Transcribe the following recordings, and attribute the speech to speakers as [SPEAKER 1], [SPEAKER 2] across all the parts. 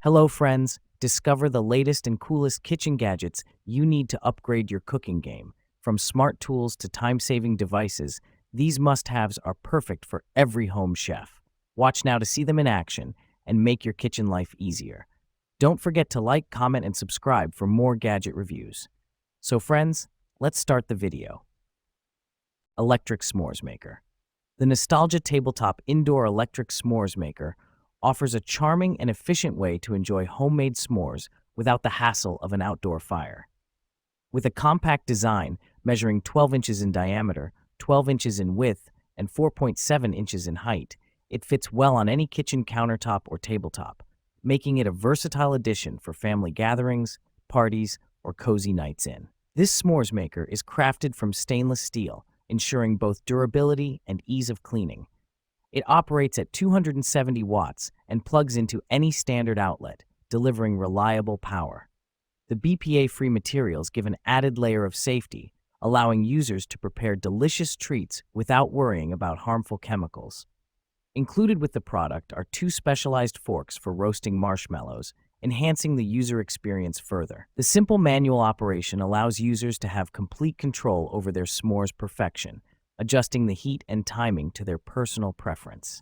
[SPEAKER 1] Hello, friends. Discover the latest and coolest kitchen gadgets you need to upgrade your cooking game. From smart tools to time-saving devices, these must-haves are perfect for every home chef. Watch now to see them in action and make your kitchen life easier. Don't forget to like, comment, and subscribe for more gadget reviews. So, friends, let's start the video. Electric S'mores Maker. The Nostalgia Tabletop Indoor Electric S'mores Maker offers a charming and efficient way to enjoy homemade s'mores without the hassle of an outdoor fire. With a compact design measuring 12 inches in diameter, 12 inches in width, and 4.7 inches in height, it fits well on any kitchen countertop or tabletop, making it a versatile addition for family gatherings, parties, or cozy nights in. This s'mores maker is crafted from stainless steel, ensuring both durability and ease of cleaning. It operates at 270 watts and plugs into any standard outlet, delivering reliable power. The BPA-free materials give an added layer of safety, allowing users to prepare delicious treats without worrying about harmful chemicals. Included with the product are 2 specialized forks for roasting marshmallows, enhancing the user experience further. The simple manual operation allows users to have complete control over their s'mores perfection, adjusting the heat and timing to their personal preference.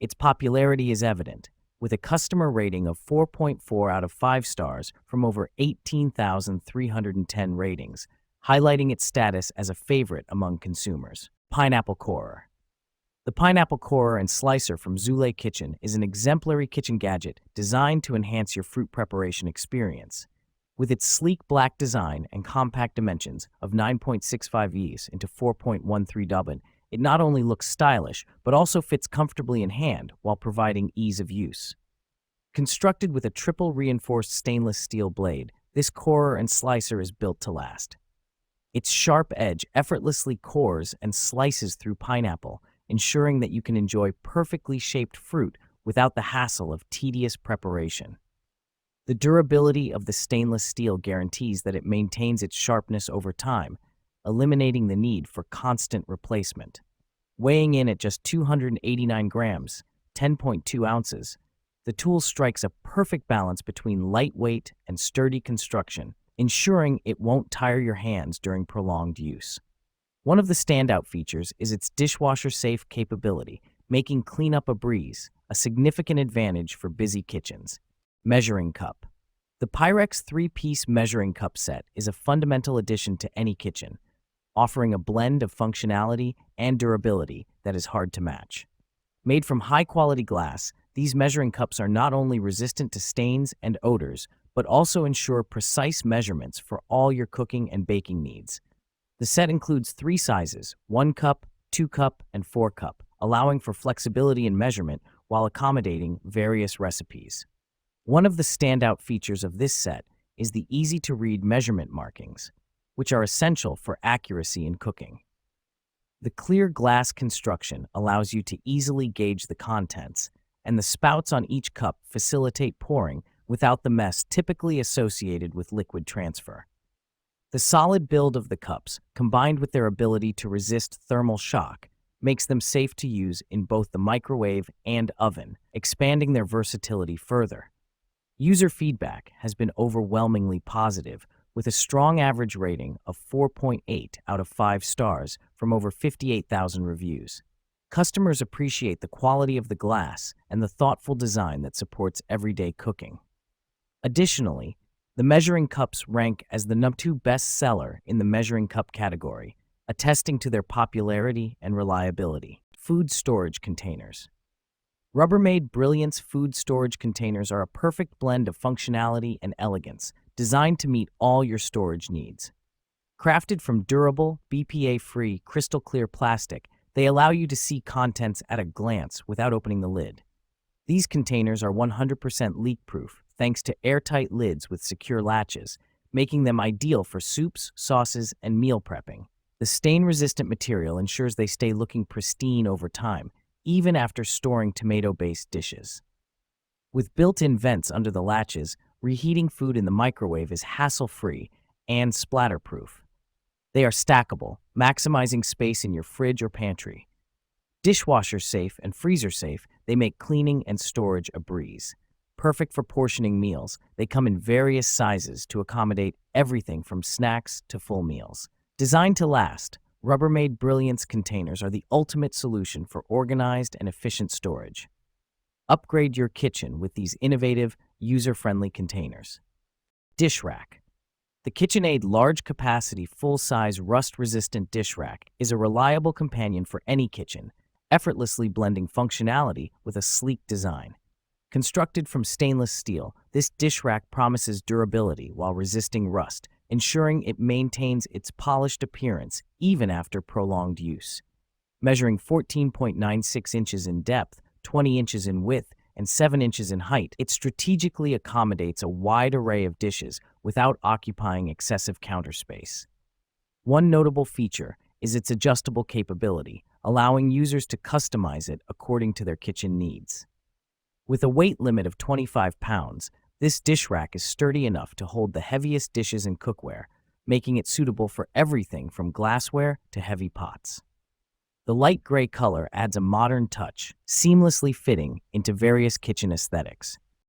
[SPEAKER 1] Its popularity is evident, with a customer rating of 4.4 out of 5 stars from over 18,310 ratings, highlighting its status as a favorite among consumers. Pineapple Corer. The Pineapple Corer and Slicer from Zule Kitchen is an exemplary kitchen gadget designed to enhance your fruit preparation experience. With its sleek black design and compact dimensions of 9.65 inches into 4.13 dubbin, it not only looks stylish, but also fits comfortably in hand while providing ease of use. Constructed with a triple reinforced stainless steel blade, this corer and slicer is built to last. Its sharp edge effortlessly cores and slices through pineapple, ensuring that you can enjoy perfectly shaped fruit without the hassle of tedious preparation. The durability of the stainless steel guarantees that it maintains its sharpness over time, eliminating the need for constant replacement. Weighing in at just 289 grams, 10.2 ounces, the tool strikes a perfect balance between lightweight and sturdy construction, ensuring it won't tire your hands during prolonged use. One of the standout features is its dishwasher-safe capability, making cleanup a breeze, a significant advantage for busy kitchens. Measuring Cup. The Pyrex 3-piece measuring cup set is a fundamental addition to any kitchen, offering a blend of functionality and durability that is hard to match. Made from high-quality glass, these measuring cups are not only resistant to stains and odors, but also ensure precise measurements for all your cooking and baking needs. The set includes 3 sizes, 1 cup, 2 cup, and 4 cup, allowing for flexibility in measurement while accommodating various recipes. One of the standout features of this set is the easy-to-read measurement markings, which are essential for accuracy in cooking. The clear glass construction allows you to easily gauge the contents, and the spouts on each cup facilitate pouring without the mess typically associated with liquid transfer. The solid build of the cups, combined with their ability to resist thermal shock, makes them safe to use in both the microwave and oven, expanding their versatility further. User feedback has been overwhelmingly positive, with a strong average rating of 4.8 out of 5 stars from over 58,000 reviews. Customers appreciate the quality of the glass and the thoughtful design that supports everyday cooking. Additionally, the measuring cups rank as the #2 best seller in the measuring cup category, attesting to their popularity and reliability. Food storage containers. Rubbermaid Brilliance food storage containers are a perfect blend of functionality and elegance, designed to meet all your storage needs. Crafted from durable, BPA-free, crystal-clear plastic, they allow you to see contents at a glance without opening the lid. These containers are 100% leak-proof, thanks to airtight lids with secure latches, making them ideal for soups, sauces, and meal prepping. The stain-resistant material ensures they stay looking pristine over time, even after storing tomato-based dishes. With built-in vents under the latches, reheating food in the microwave is hassle-free and splatter-proof. They are stackable, maximizing space in your fridge or pantry. Dishwasher safe and freezer safe, they make cleaning and storage a breeze. Perfect for portioning meals, they come in various sizes to accommodate everything from snacks to full meals. Designed to last, Rubbermaid Brilliance containers are the ultimate solution for organized and efficient storage. Upgrade your kitchen with these innovative, user-friendly containers. Dish rack. The KitchenAid large-capacity, full-size, rust-resistant dish rack is a reliable companion for any kitchen, effortlessly blending functionality with a sleek design. Constructed from stainless steel, this dish rack promises durability while resisting rust, ensuring it maintains its polished appearance even after prolonged use. Measuring 14.96 inches in depth, 20 inches in width, and 7 inches in height, it strategically accommodates a wide array of dishes without occupying excessive counter space. One notable feature is its adjustable capability, allowing users to customize it according to their kitchen needs. With a weight limit of 25 pounds, this dish rack is sturdy enough to hold the heaviest dishes and cookware, making it suitable for everything from glassware to heavy pots. The light gray color adds a modern touch, seamlessly fitting into various kitchen aesthetics.